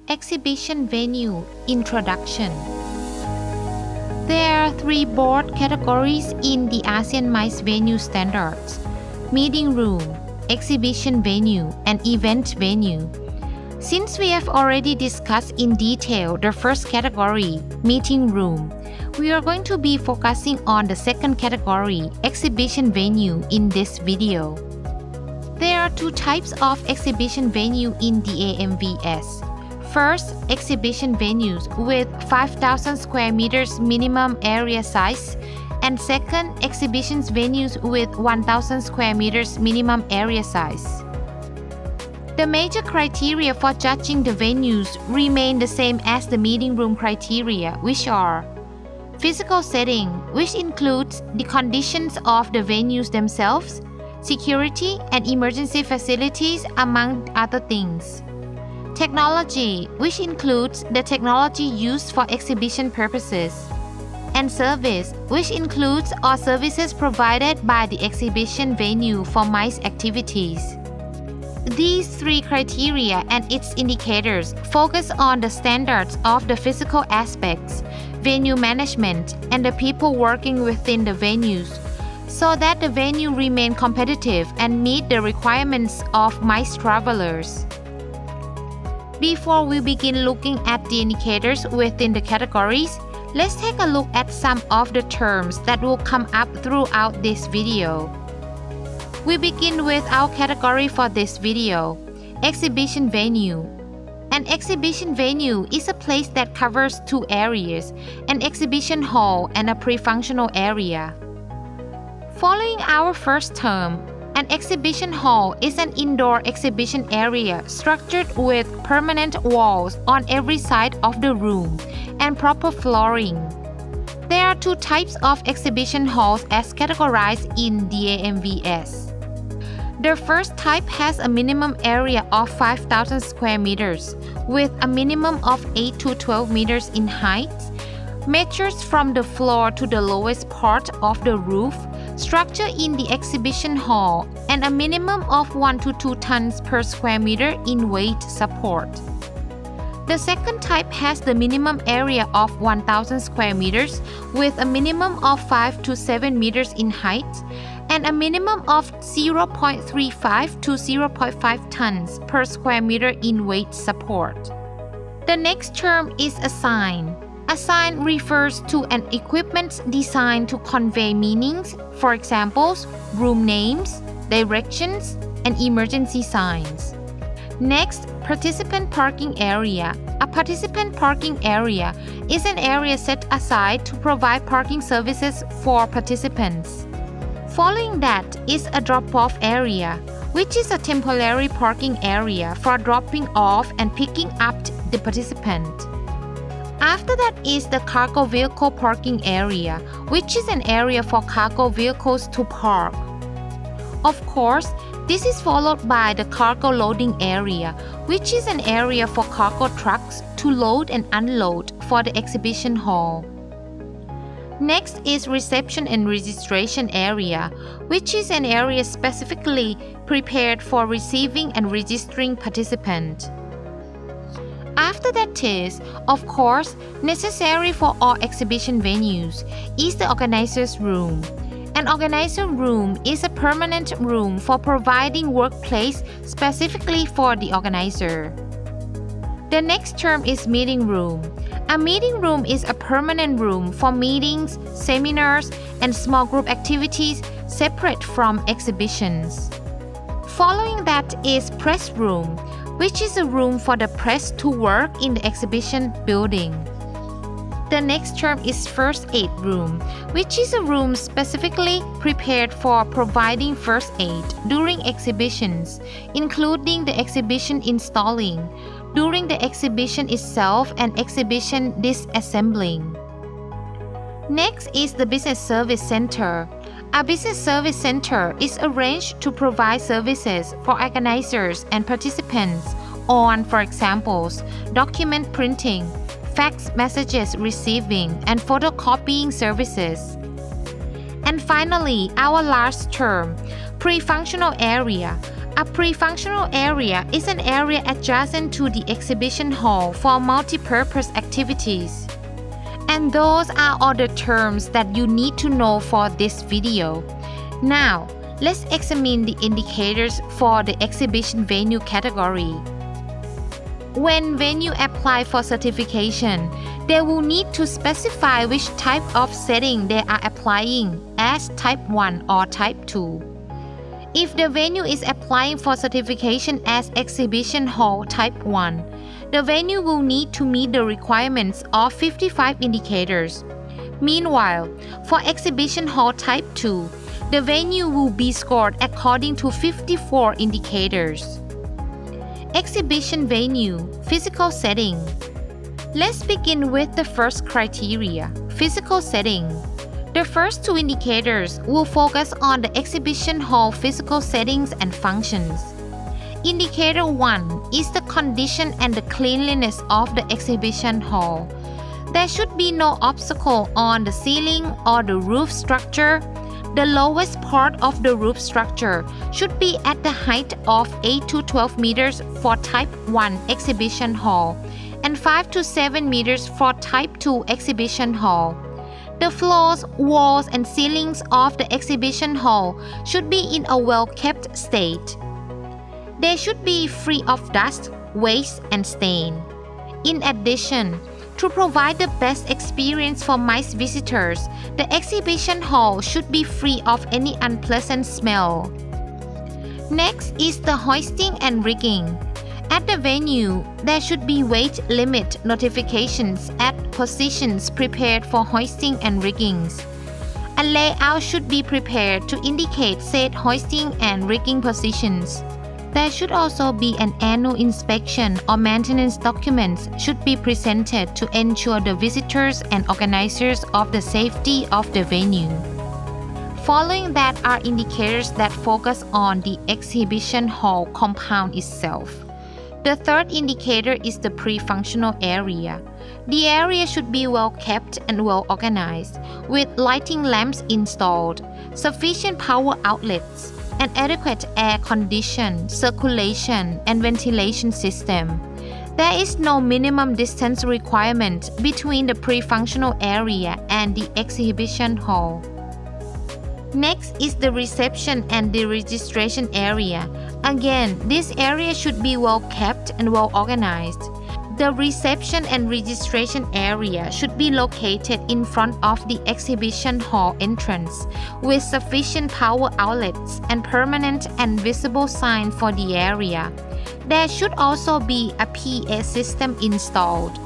Exhibition Venue Introduction. There are three broad categories in the ASEAN MICE venue standards: meeting room, exhibition venue, and event venue. Since we have already discussed in detail the first category, meeting room, we are going to be focusing on the second category, exhibition venue, in this video. There are two types of exhibition venue in the AMVS. First, exhibition venues with 5,000 square meters minimum area size, and second, exhibition venues with 1,000 square meters minimum area size. The major criteria for judging the venues remain the same as the meeting room criteria, which are physical setting, which includes the conditions of the venues themselves, security and emergency facilities, among other things. Technology, which includes the technology used for exhibition purposes. And service, which includes all services provided by the exhibition venue for MICE activities. These three criteria and its indicators focus on the standards of the physical aspects, venue management, and the people working within the venues, so that the venue remain competitive and meet the requirements of MICE travelers. Before we begin looking at the indicators within the categories, let's take a look at some of the terms that will come up throughout this video. We begin with our category for this video, exhibition venue. An exhibition venue is a place that covers two areas, an exhibition hall and a pre-functional area. Following our first term, an exhibition hall is an indoor exhibition area structured with permanent walls on every side of the room and proper flooring. There are two types of exhibition halls as categorized in the AMVS. The first type has a minimum area of 5,000 square meters with a minimum of 8 to 12 meters in height, measures from the floor to the lowest part of the roof, structure in the exhibition hall, and a minimum of 1 to 2 tons per square meter in weight support. The second type has the minimum area of 1,000 square meters with a minimum of 5 to 7 meters in height and a minimum of 0.35 to 0.5 tons per square meter in weight support. The next term is a sign. A sign refers to an equipment designed to convey meanings, for example, room names, directions, and emergency signs. Next, participant parking area. A participant parking area is an area set aside to provide parking services for participants. Following that is a drop-off area, which is a temporary parking area for dropping off and picking up the participant. After that is the cargo vehicle parking area, which is an area for cargo vehicles to park. Of course, this is followed by the cargo loading area, which is an area for cargo trucks to load and unload for the exhibition hall. Next is reception and registration area, which is an area specifically prepared for receiving and registering participants. After that is, of course, necessary for all exhibition venues, is the organizer's room. An organizer room is a permanent room for providing workplace specifically for the organizer. The next term is meeting room. A meeting room is a permanent room for meetings, seminars, and small group activities separate from exhibitions. Following that is press room, which is a room for the press to work in the exhibition building. The next term is first aid room, which is a room specifically prepared for providing first aid during exhibitions, including the exhibition installing, during the exhibition itself and exhibition disassembling. Next is the business service center. A business service center is arranged to provide services for organizers and participants on, for example, document printing, fax messages receiving, and photocopying services. And finally, our last term, pre-functional area. A pre-functional area is an area adjacent to the exhibition hall for multi-purpose activities. And those are all the terms that you need to know for this video. Now, let's examine the indicators for the exhibition venue category. When venue apply for certification, they will need to specify which type of setting they are applying as Type 1 or Type 2. If the venue is applying for certification as Exhibition Hall Type 1, the venue will need to meet the requirements of 55 indicators. Meanwhile, for Exhibition Hall Type 2, the venue will be scored according to 54 indicators. Exhibition venue, physical setting. Let's begin with the first criteria, physical setting. The first two indicators will focus on the exhibition hall physical settings and functions. Indicator 1 is the condition and the cleanliness of the exhibition hall. There should be no obstacle on the ceiling or the roof structure. The lowest part of the roof structure should be at the height of 8 to 12 meters for Type 1 exhibition hall and 5 to 7 meters for Type 2 exhibition hall. The floors, walls, and ceilings of the exhibition hall should be in a well-kept state. They should be free of dust, waste, and stain. In addition, to provide the best experience for MICE visitors, the exhibition hall should be free of any unpleasant smell. Next is the hoisting and rigging. At the venue, there should be weight limit notifications at positions prepared for hoisting and riggings. A layout should be prepared to indicate said hoisting and rigging positions. There should also be an annual inspection or maintenance documents should be presented to ensure the visitors and organizers of the safety of the venue. Following that are indicators that focus on the exhibition hall compound itself. The third indicator is the pre-functional area. The area should be well kept and well organized, with lighting lamps installed, sufficient power outlets, an adequate air condition, circulation, and ventilation system. There is no minimum distance requirement between the pre-functional area and the exhibition hall. Next is the reception and the registration area. Again, this area should be well kept and well organized. The reception and registration area should be located in front of the exhibition hall entrance with sufficient power outlets and permanent and visible sign for the area. There should also be a PA system installed.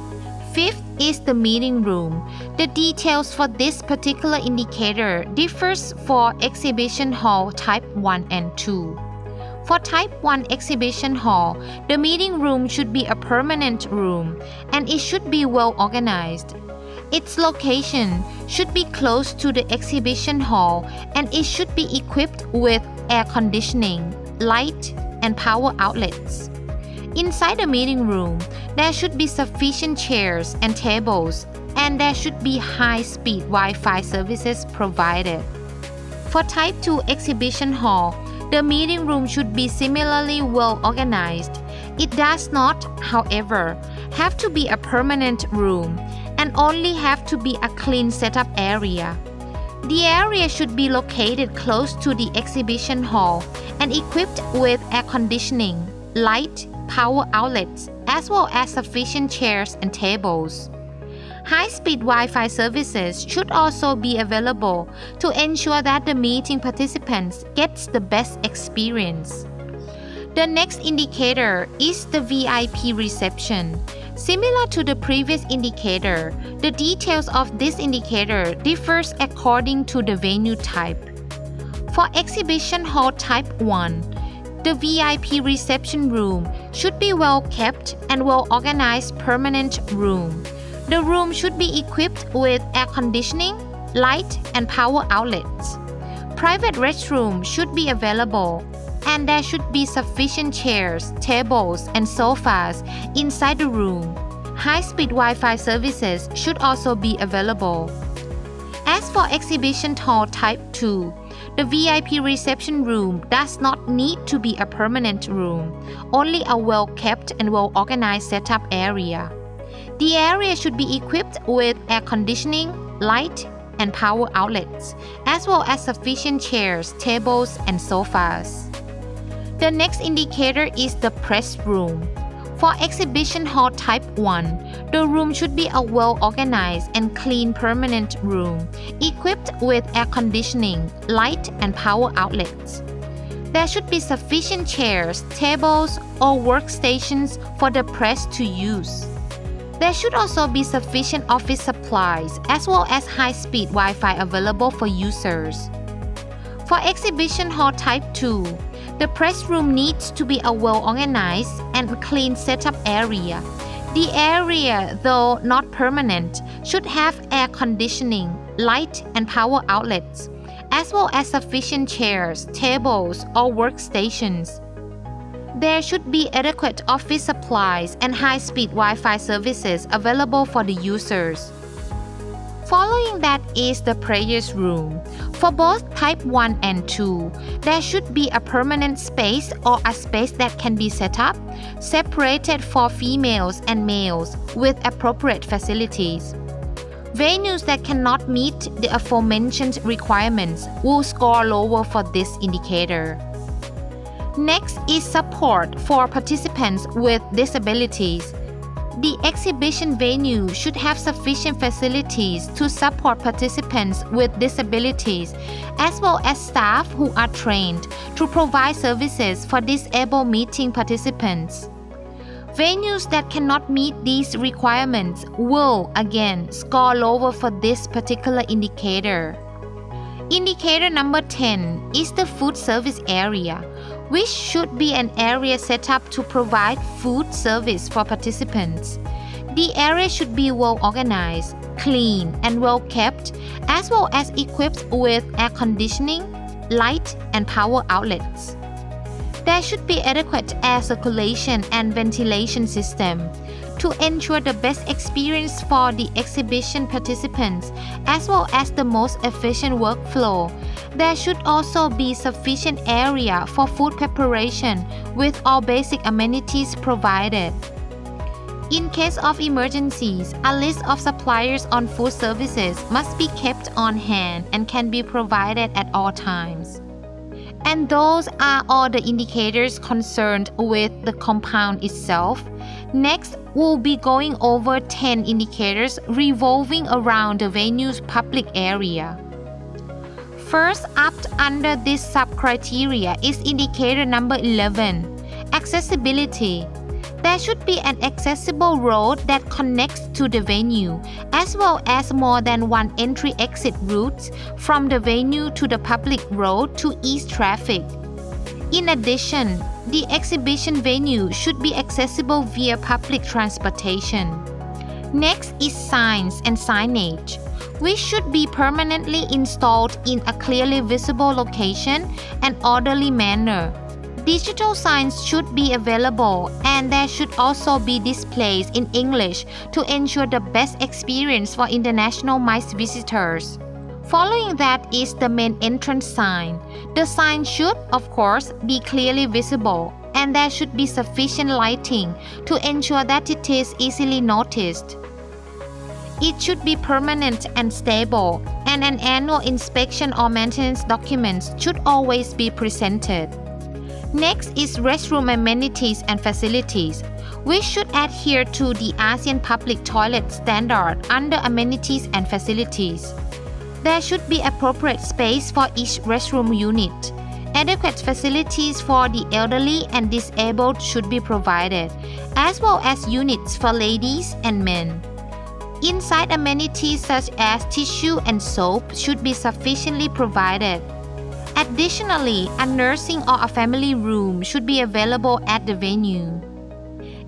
Fifth is the meeting room. The details for this particular indicator differs for exhibition hall type 1 and 2. For Type 1 exhibition hall, the meeting room should be a permanent room and it should be well organized. Its location should be close to the exhibition hall and it should be equipped with air conditioning, light, and power outlets. Inside the meeting room, there should be sufficient chairs and tables and there should be high-speed Wi-Fi services provided. For Type 2 exhibition hall, the meeting room should be similarly well organized. It does not, however, have to be a permanent room and only have to be a clean setup area. The area should be located close to the exhibition hall and equipped with air conditioning, light, power outlets, as well as sufficient chairs and tables. High-speed Wi-Fi services should also be available to ensure that the meeting participants gets the best experience. The next indicator is the VIP reception. Similar to the previous indicator, the details of this indicator differs according to the venue type. For exhibition hall type 1, the VIP reception room should be well kept and well organized permanent room. The room should be equipped with air conditioning, light, and power outlets. Private restroom should be available, and there should be sufficient chairs, tables, and sofas inside the room. High-speed Wi-Fi services should also be available. As for exhibition hall type 2, The VIP reception room does not need to be a permanent room, only a well-kept and well-organized setup area. The area should be equipped with air conditioning, light, and power outlets, as well as sufficient chairs, tables, and sofas. The next indicator is the press room. For exhibition hall type 1, the room should be a well-organized and clean permanent room, equipped with air conditioning, light, and power outlets. There should be sufficient chairs, tables, or workstations for the press to use. There should also be sufficient office supplies as well as high-speed Wi-Fi available for users. For exhibition hall type 2, the press room needs to be a well-organized and clean setup area. The area, though not permanent, should have air conditioning, light, and power outlets, as well as sufficient chairs, tables, or workstations. There should be adequate office supplies and high-speed Wi-Fi services available for the users. Following that is the prayers room. For both type 1 and 2, there should be a permanent space or a space that can be set up, separated for females and males with appropriate facilities. Venues that cannot meet the aforementioned requirements will score lower for this indicator. Next is support for participants with disabilities. The exhibition venue should have sufficient facilities to support participants with disabilities, as well as staff who are trained to provide services for disabled meeting participants. Venues that cannot meet these requirements will, again, score lower for this particular indicator. Indicator number 10 is the food service area, which should be an area set up to provide food service for participants. The area should be well organized, clean, and well kept, as well as equipped with air conditioning, light, and power outlets. There should be adequate air circulation and ventilation system to ensure the best experience for the exhibition participants, as well as the most efficient workflow. There should also be sufficient area for food preparation with all basic amenities provided. In case of emergencies, a list of suppliers on food services must be kept on hand and can be provided at all times. And those are all the indicators concerned with the compound itself. Next, we'll be going over 10 indicators revolving around the venue's public area. First up under this sub-criteria is indicator number 11, accessibility. There should be an accessible road that connects to the venue, as well as more than one entry-exit routes from the venue to the public road to ease traffic. In addition, the exhibition venue should be accessible via public transportation. Next is signs and signage, which should be permanently installed in a clearly visible location and orderly manner. Digital signs should be available, and there should also be displays in English to ensure the best experience for international MICE visitors. Following that is the main entrance sign. The sign should, of course, be clearly visible, and there should be sufficient lighting to ensure that it is easily noticed. It should be permanent and stable, and an annual inspection or maintenance documents should always be presented. Next is restroom amenities and facilities, which should adhere to the ASEAN Public Toilet Standard under amenities and facilities. There should be appropriate space for each restroom unit. Adequate facilities for the elderly and disabled should be provided, as well as units for ladies and men. Inside amenities such as tissue and soap should be sufficiently provided. Additionally, a nursing or a family room should be available at the venue.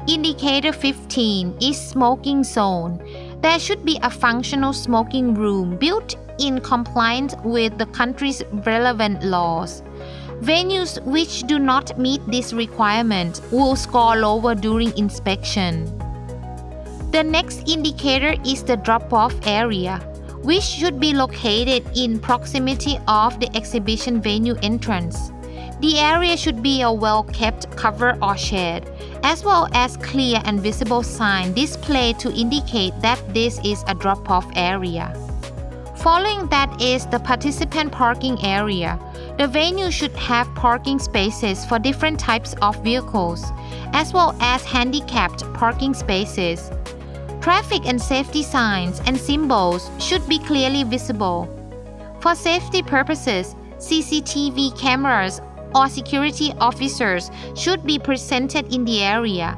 Indicator 15 is smoking zone. There should be a functional smoking room built in compliance with the country's relevant laws. Venues which do not meet this requirement will score lower during inspection. The next indicator is the drop-off area, which should be located in proximity of the exhibition venue entrance. The area should be a well-kept cover or shade, as well as clear and visible sign displayed to indicate that this is a drop-off area. Following that is the participant parking area. The venue should have parking spaces for different types of vehicles, as well as handicapped parking spaces. Traffic and safety signs and symbols should be clearly visible. For safety purposes, CCTV cameras or security officers should be presented in the area.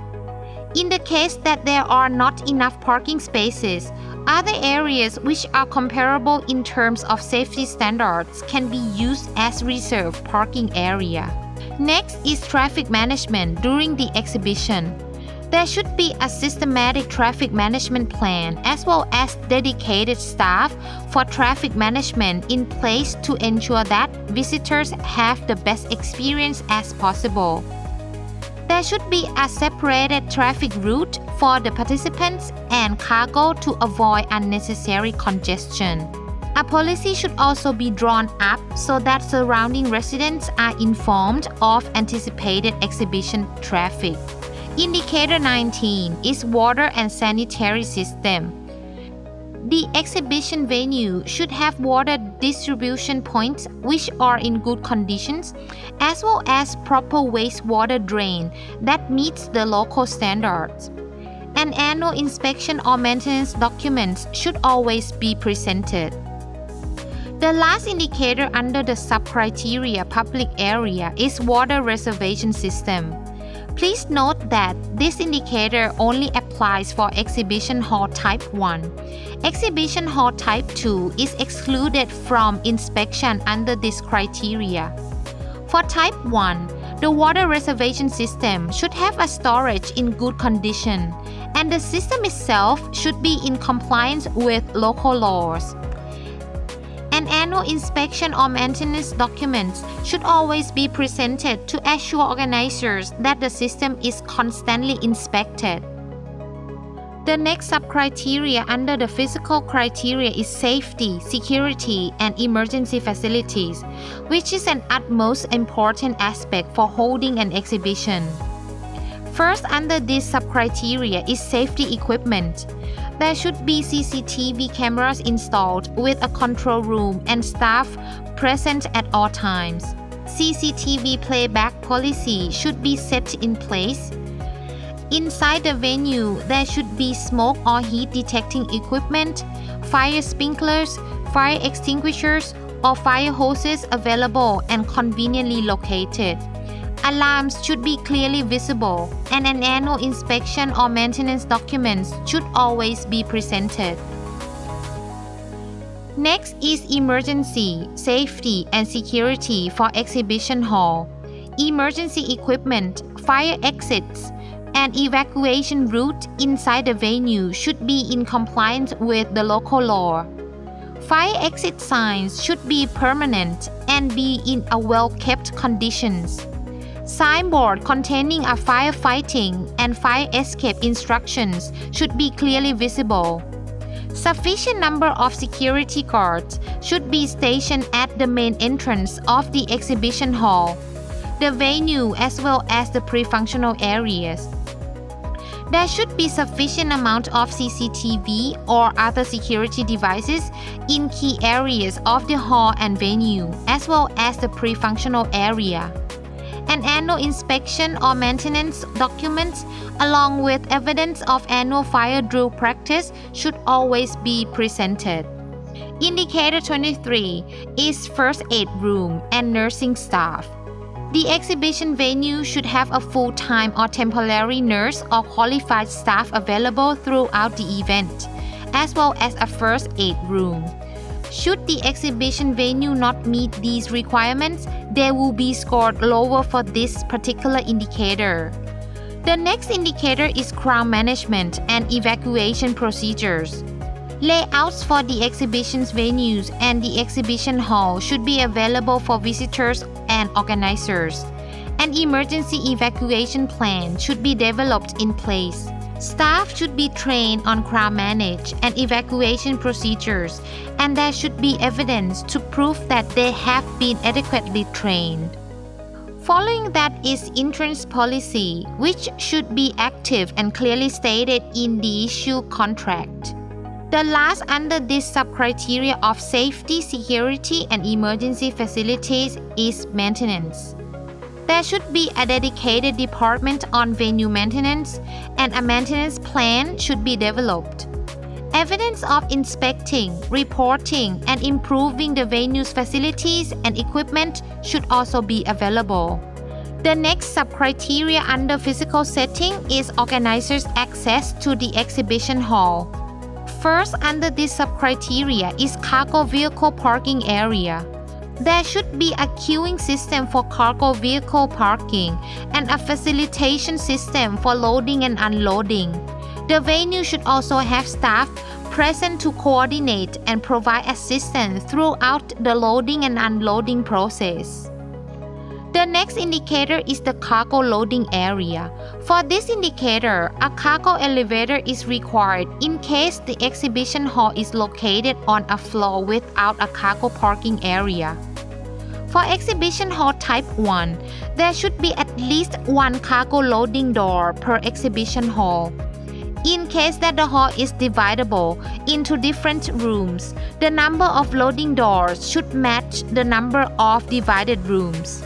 In the case that there are not enough parking spaces, other areas which are comparable in terms of safety standards can be used as reserved parking area. Next is traffic management during the exhibition. There should be a systematic traffic management plan as well as dedicated staff for traffic management in place to ensure that visitors have the best experience as possible. There should be a separated traffic route for the participants and cargo to avoid unnecessary congestion. A policy should also be drawn up so that surrounding residents are informed of anticipated exhibition traffic. Indicator 19 is water and sanitary system. The exhibition venue should have water distribution points which are in good conditions, as well as proper wastewater drain that meets the local standards. An annual inspection or maintenance documents should always be presented. The last indicator under the sub-criteria public area is water reservation system. Please note that this indicator only applies for Exhibition Hall Type 1. Exhibition Hall Type 2 is excluded from inspection under this criteria. For Type 1, the water reservation system should have a storage in good condition, and the system itself should be in compliance with local laws. An annual inspection or maintenance documents should always be presented to assure organizers that the system is constantly inspected. The next sub-criteria under the physical criteria is safety, security, and emergency facilities, which is an utmost important aspect for holding an exhibition. First under this sub-criteria is safety equipment. There should be CCTV cameras installed with a control room and staff present at all times. CCTV playback policy should be set in place. Inside the venue, there should be smoke or heat detecting equipment, fire sprinklers, fire extinguishers, or fire hoses available and conveniently located. Alarms should be clearly visible, and an annual inspection or maintenance documents should always be presented. Next is emergency, safety, and security for exhibition hall. Emergency equipment, fire exits, and evacuation route inside the venue should be in compliance with the local law. Fire exit signs should be permanent and be in a well-kept conditions. Signboard containing a firefighting and fire escape instructions should be clearly visible. Sufficient number of security guards should be stationed at the main entrance of the exhibition hall, the venue, as well as the pre-functional areas. There should be sufficient amount of CCTV or other security devices in key areas of the hall and venue, as well as the pre-functional area. An annual inspection or maintenance documents along with evidence of annual fire drill practice should always be presented. Indicator 23 is first aid room and nursing staff. The exhibition venue should have a full-time or temporary nurse or qualified staff available throughout the event, as well as a first aid room. Should the exhibition venue not meet these requirements, they will be scored lower for this particular indicator. The next indicator is crowd management and evacuation procedures. Layouts for the exhibition's venues and the exhibition hall should be available for visitors and organizers. An emergency evacuation plan should be developed in place. Staff should be trained on crowd management and evacuation procedures, and there should be evidence to prove that they have been adequately trained. Following that is entrance policy, which should be active and clearly stated in the issue contract. The last under this sub-criteria of safety, security, and emergency facilities is maintenance. There should be a dedicated department on venue maintenance, and a maintenance plan should be developed. Evidence of inspecting, reporting, and improving the venue's facilities and equipment should also be available. The next sub-criteria under physical setting is organizers' access to the exhibition hall. First under this sub-criteria is cargo vehicle parking area. There should be a queuing system for cargo vehicle parking and a facilitation system for loading and unloading. The venue should also have staff present to coordinate and provide assistance throughout the loading and unloading process. The next indicator is the cargo loading area. For this indicator, a cargo elevator is required in case the exhibition hall is located on a floor without a cargo parking area. For exhibition hall type 1, there should be at least one cargo loading door per exhibition hall. In case that the hall is dividable into different rooms, the number of loading doors should match the number of divided rooms.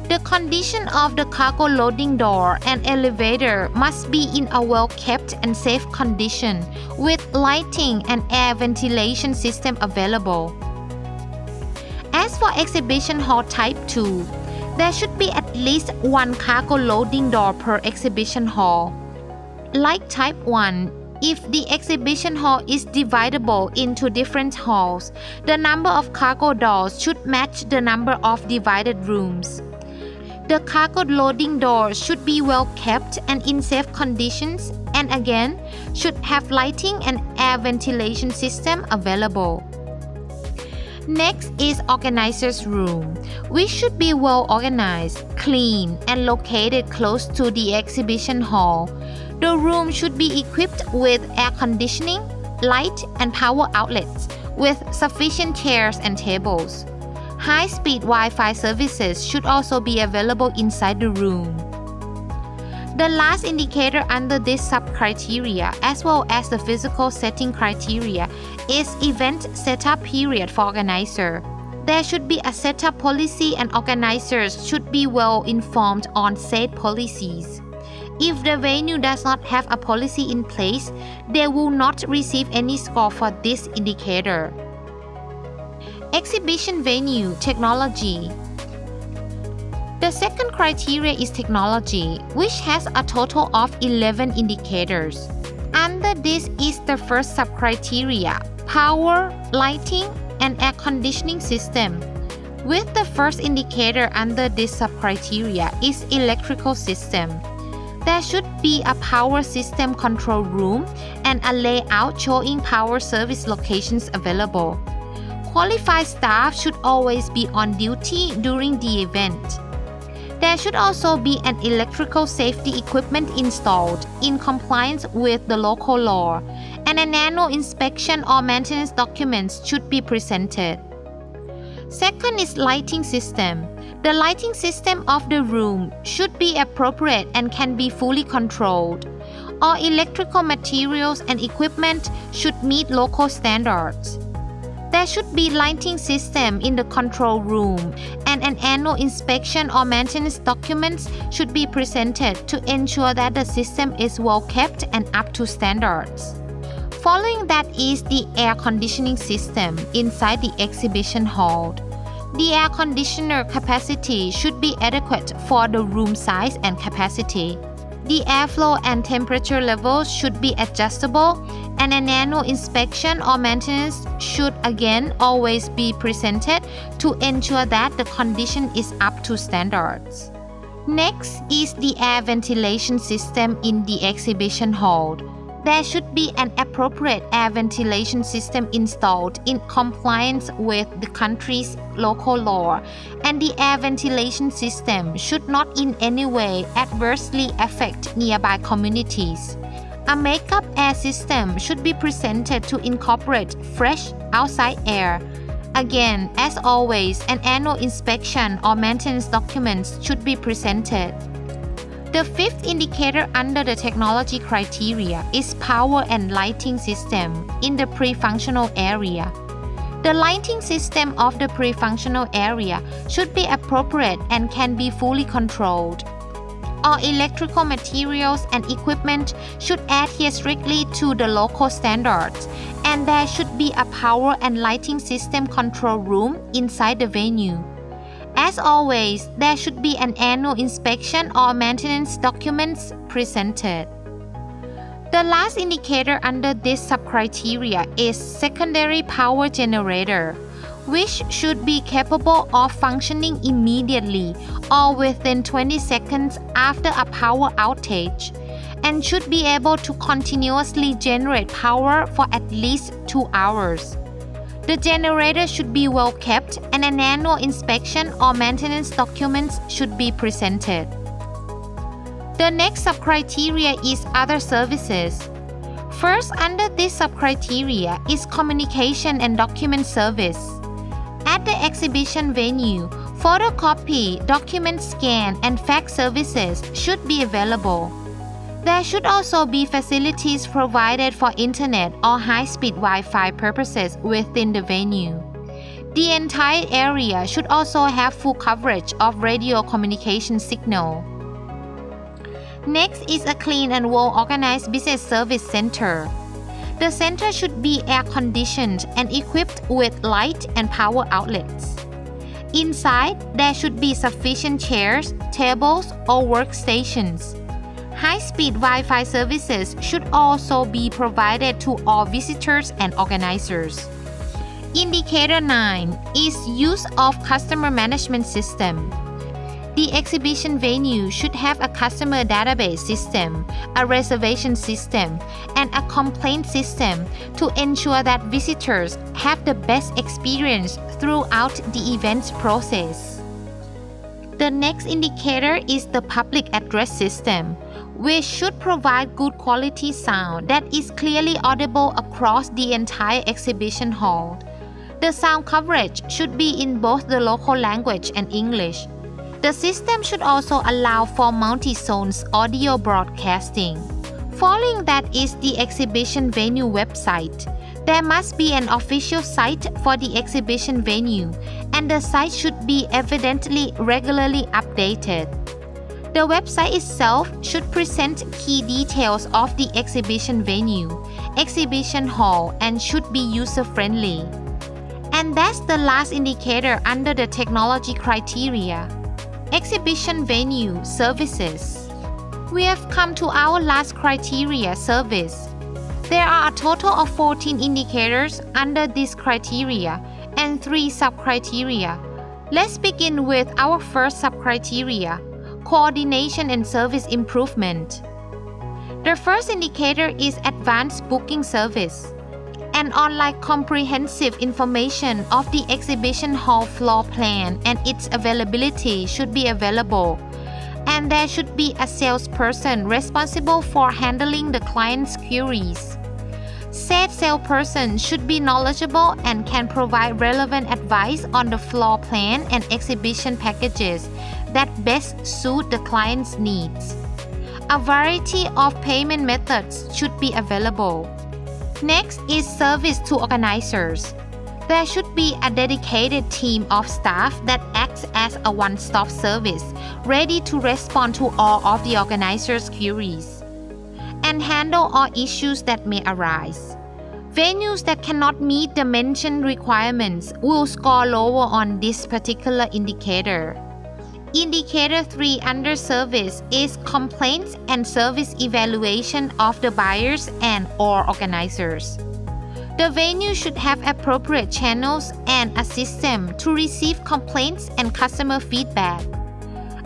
The condition of the cargo loading door and elevator must be in a well-kept and safe condition with lighting and air ventilation system available. As for exhibition hall type 2, there should be at least one cargo loading door per exhibition hall. Like type 1, if the exhibition hall is dividable into different halls, the number of cargo doors should match the number of divided rooms. The cargo loading doors should be well kept and in safe conditions, and again, should have lighting and air ventilation system available. Next is organizer's room, which should be well organized, clean, and located close to the exhibition hall. The room should be equipped with air conditioning, light, and power outlets, with sufficient chairs and tables. High-speed Wi-Fi services should also be available inside the room. The last indicator under this sub-criteria, as well as the physical setting criteria, is event setup period for organizer. There should be a setup policy, and organizers should be well informed on said policies. If the venue does not have a policy in place, they will not receive any score for this indicator. Exhibition venue technology. The second criteria is technology, which has a total of 11 indicators. Under this is the first sub-criteria, power, lighting, and air conditioning system. With the first indicator under this sub-criteria is electrical system. There should be a power system control room and a layout showing power service locations available. Qualified staff should always be on duty during the event. There should also be an electrical safety equipment installed in compliance with the local law, and an annual inspection or maintenance documents should be presented. Second is lighting system. The lighting system of the room should be appropriate and can be fully controlled. All electrical materials and equipment should meet local standards. There should be lighting system in the control room, and an annual inspection or maintenance documents should be presented to ensure that the system is well kept and up to standards. Following that is the air conditioning system inside the exhibition hall. The air conditioner capacity should be adequate for the room size and capacity. The airflow and temperature levels should be adjustable, and an annual inspection or maintenance should again always be presented to ensure that the condition is up to standards. Next is the air ventilation system in the exhibition hall. there should be an appropriate air ventilation system installed in compliance with the country's local law, and the air ventilation system should not in any way adversely affect nearby communities. A make-up air system should be presented to incorporate fresh outside air. Again, as always, an annual inspection or maintenance documents should be presented. The fifth indicator under the technology criteria is power and lighting system in the pre-functional area. The lighting system of the pre-functional area should be appropriate and can be fully controlled. All electrical materials and equipment should adhere strictly to the local standards, and there should be a power and lighting system control room inside the venue. As always, there should be an annual inspection or maintenance documents presented. The last indicator under this subcriteria is secondary power generator, which should be capable of functioning immediately or within 20 seconds after a power outage, and should be able to continuously generate power for at least 2 hours. The generator should be well kept, and an annual inspection or maintenance documents should be presented. The next subcriteria is other services. First under this subcriteria is communication and document service. At the exhibition venue, photocopy, document scan, and fax services should be available. There should also be facilities provided for internet or high-speed Wi-Fi purposes within the venue. The entire area should also have full coverage of radio communication signal. Next is a clean and well-organized business service center. The center should be air-conditioned and equipped with light and power outlets. Inside, there should be sufficient chairs, tables, or workstations. High-speed Wi-Fi services should also be provided to all visitors and organizers. Indicator 9 is use of customer management system. The exhibition venue should have a customer database system, a reservation system, and a complaint system to ensure that visitors have the best experience throughout the event process. The next indicator is the public address system, which should provide good quality sound that is clearly audible across the entire exhibition hall. The sound coverage should be in both the local language and English. The system should also allow for multi-zones audio broadcasting. Following that is the exhibition venue website. There must be an official site for the exhibition venue, and the site should be evidently regularly updated. The website itself should present key details of the exhibition venue, exhibition hall, and should be user-friendly. And that's the last indicator under the technology criteria. Exhibition venue services. We have come to our last criteria, service. There are a total of 14 indicators under this criteria and 3 subcriteria. Let's begin with our first subcriteria, coordination and service improvement. The first indicator is advanced booking service. An online comprehensive information of the exhibition hall floor plan and its availability should be available, and there should be a salesperson responsible for handling the client's queries. Said salesperson should be knowledgeable and can provide relevant advice on the floor plan and exhibition packages that best suit the client's needs. A variety of payment methods should be available. Next is service to organizers. There should be a dedicated team of staff that acts as a one-stop service, ready to respond to all of the organizers' queries and handle all issues that may arise. Venues that cannot meet the mentioned requirements will score lower on this particular indicator. Indicator 3 under service is complaints and service evaluation of the buyers and/or organizers. The venue should have appropriate channels and a system to receive complaints and customer feedback.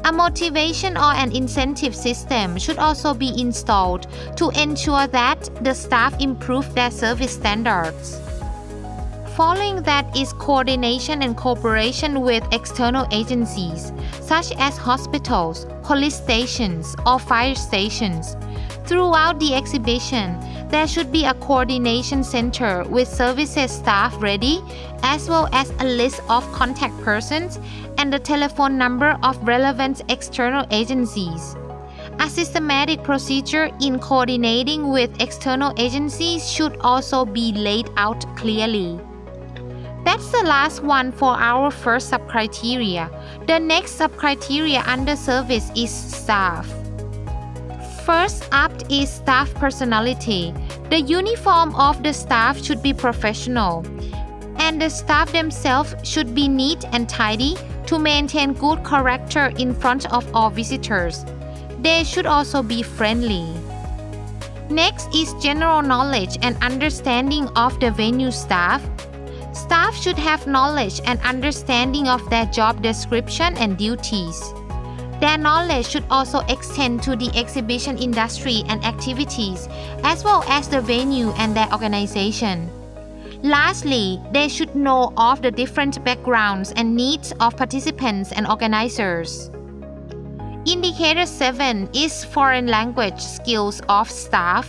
A motivation or an incentive system should also be installed to ensure that the staff improve their service standards. Following that is coordination and cooperation with external agencies, such as hospitals, police stations, or fire stations. Throughout the exhibition, there should be a coordination center with services staff ready, as well as a list of contact persons and the telephone number of relevant external agencies. A systematic procedure in coordinating with external agencies should also be laid out clearly. That's the last one for our first subcriteria. The next subcriteria under service is staff. First up is staff personality. The uniform of the staff should be professional, and the staff themselves should be neat and tidy to maintain good character in front of all visitors. They should also be friendly. Next is general knowledge and understanding of the venue staff. Staff should have knowledge and understanding of their job description and duties. Their knowledge should also extend to the exhibition industry and activities, as well as the venue and their organization. Lastly, they should know of the different backgrounds and needs of participants and organizers. Indicator 7 is foreign language skills of staff.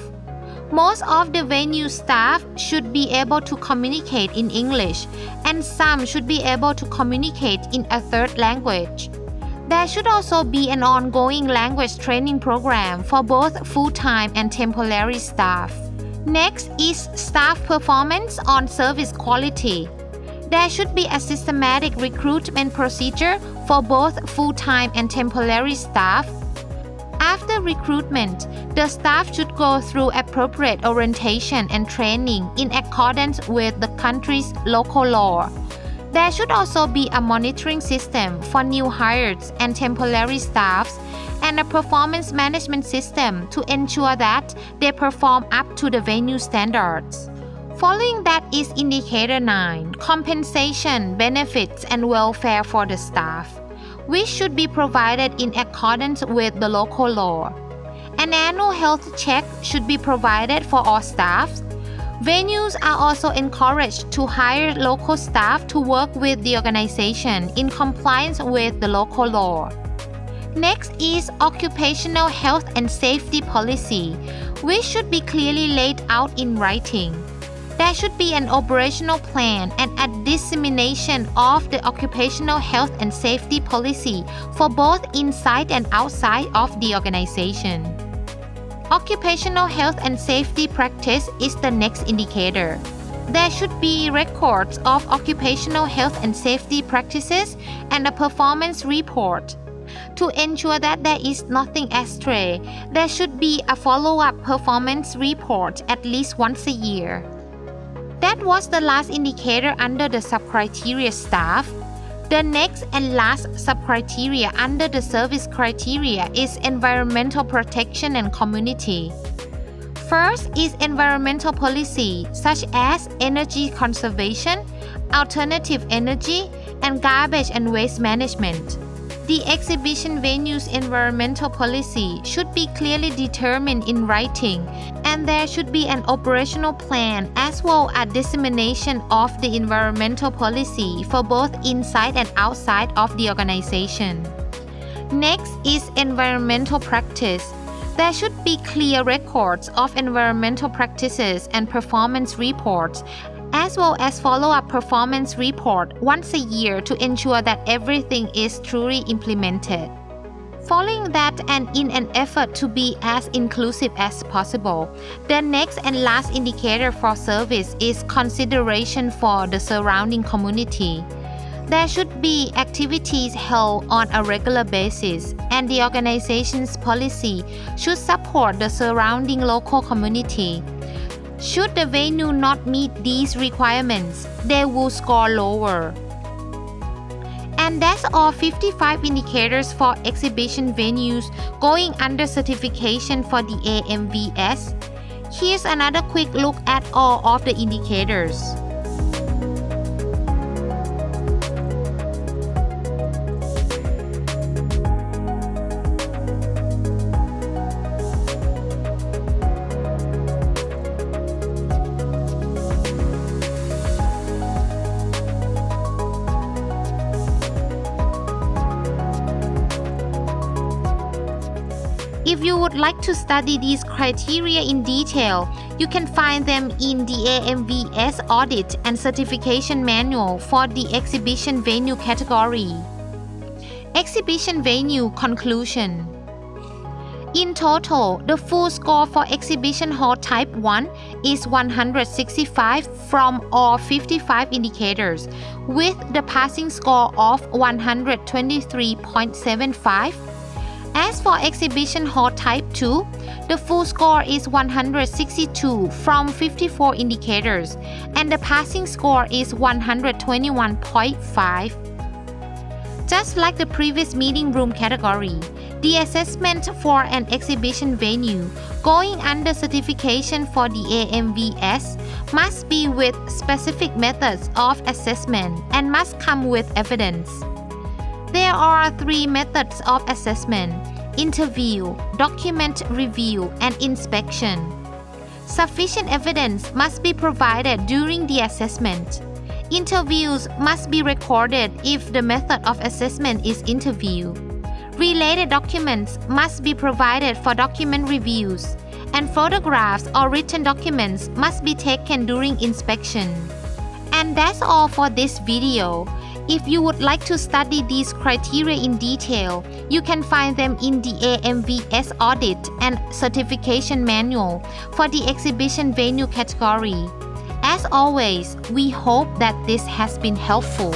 Most of the venue staff should be able to communicate in English, and some should be able to communicate in a third language. There should also be an ongoing language training program for both full-time and temporary staff. Next is staff performance on service quality. There should be a systematic recruitment procedure for both full-time and temporary staff. After recruitment, the staff should go through appropriate orientation and training in accordance with the country's local law. There should also be a monitoring system for new hires and temporary staffs, and a performance management system to ensure that they perform up to the venue standards. Following that is indicator 9, compensation, benefits, and welfare for the staff, which should be provided in accordance with the local law. An annual health check should be provided for all staff. Venues are also encouraged to hire local staff to work with the organization in compliance with the local law. Next is occupational health and safety policy, which should be clearly laid out in writing. There should be an operational plan and a dissemination of the occupational health and safety policy for both inside and outside of the organization. Occupational health and safety practice is the next indicator. There should be records of occupational health and safety practices and a performance report. To ensure that there is nothing astray, there should be a follow-up performance report at least once a year. That was the last indicator under the subcriteria staff. The next and last subcriteria under the service criteria is environmental protection and community. First is environmental policy such as energy conservation, alternative energy, and garbage and waste management. The exhibition venue's environmental policy should be clearly determined in writing, and there should be an operational plan as well as dissemination of the environmental policy for both inside and outside of the organization. Next is environmental practice. There should be clear records of environmental practices and performance reports, as well as follow-up performance report once a year to ensure that everything is truly implemented. Following that, and in an effort to be as inclusive as possible, the next and last indicator for service is consideration for the surrounding community. There should be activities held on a regular basis, and the organization's policy should support the surrounding local community. Should the venue not meet these requirements, they will score lower. And that's all 55 indicators for exhibition venues going under certification for the AMVS. Here's another quick look at all of the indicators. you would like to study these criteria in detail, you can find them in the AMVS Audit and Certification Manual for the Exhibition Venue category. Exhibition Venue Conclusion. In total, the full score for Exhibition Hall Type 1 is 165 from all 55 indicators, with the passing score of 123.75. As for Exhibition Hall Type 2, the full score is 162 from 54 indicators, and the passing score is 121.5. Just like the previous meeting room category, the assessment for an exhibition venue going under certification for the AMVS must be with specific methods of assessment and must come with evidence. There are 3 methods of assessment: interview, document review, and inspection. Sufficient evidence must be provided during the assessment. Interviews must be recorded if the method of assessment is interview. Related documents must be provided for document reviews, and photographs or written documents must be taken during inspection. And that's all for this video. If you would like to study these criteria in detail, you can find them in the AMVS Audit and Certification Manual for the Exhibition Venue category. As always, we hope that this has been helpful.